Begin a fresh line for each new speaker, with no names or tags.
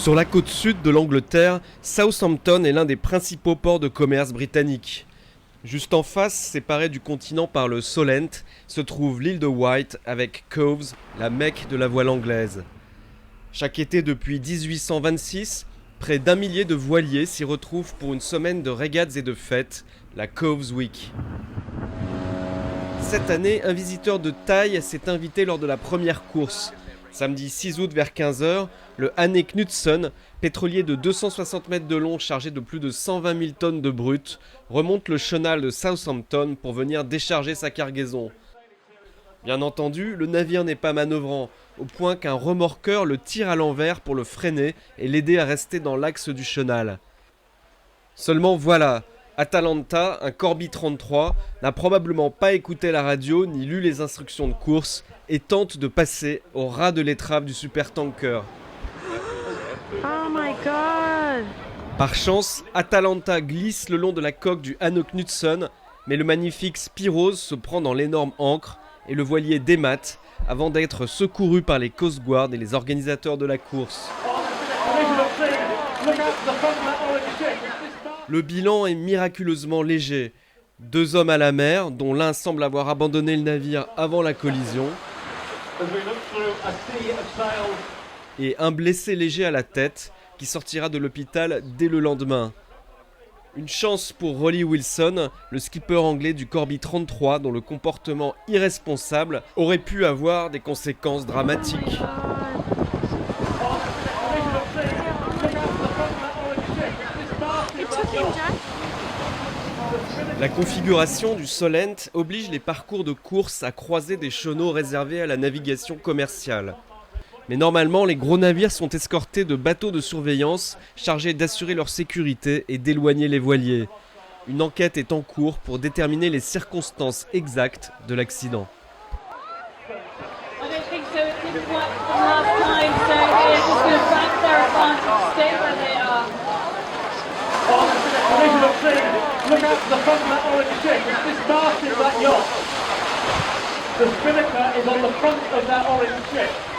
Sur la côte sud de l'Angleterre, Southampton est l'un des principaux ports de commerce britanniques. Juste en face, séparé du continent par le Solent, se trouve l'île de Wight avec Cowes, la Mecque de la voile anglaise. Chaque été depuis 1826, près d'1 millier de voiliers s'y retrouvent pour une semaine de régates et de fêtes, la Cowes Week. Cette année, un visiteur de taille s'est invité lors de la première course. Samedi 6 août vers 15h, le Anne Knutsen, pétrolier de 260 mètres de long chargé de plus de 120 000 tonnes de brut, remonte le chenal de Southampton pour venir décharger sa cargaison. Bien entendu, le navire n'est pas manœuvrant, au point qu'un remorqueur le tire à l'envers pour le freiner et l'aider à rester dans l'axe du chenal. Seulement voilà, Atalanta, un Corby 33, n'a probablement pas écouté la radio ni lu les instructions de course et tente de passer au ras de l'étrave du supertanker.
Oh my god!
Par chance, Atalanta glisse le long de la coque du Anne Knutsen, mais le magnifique Spiros se prend dans l'énorme ancre et le voilier démate avant d'être secouru par les Coast Guard et les organisateurs de la course. Le bilan est miraculeusement léger. 2 hommes à la mer, dont l'un semble avoir abandonné le navire avant la collision, et un blessé léger à la tête qui sortira de l'hôpital dès le lendemain. Une chance pour Rolly Wilson, le skipper anglais du Corby 33 dont le comportement irresponsable aurait pu avoir des conséquences dramatiques. La configuration du Solent oblige les parcours de course à croiser des chenaux réservés à la navigation commerciale. Mais normalement, les gros navires sont escortés de bateaux de surveillance chargés d'assurer leur sécurité et d'éloigner les voiliers. Une enquête est en cours pour déterminer les circonstances exactes de l'accident.
Look out for the front of that orange ship. It's this mast in that yacht. The spinnaker is on the front of that orange ship.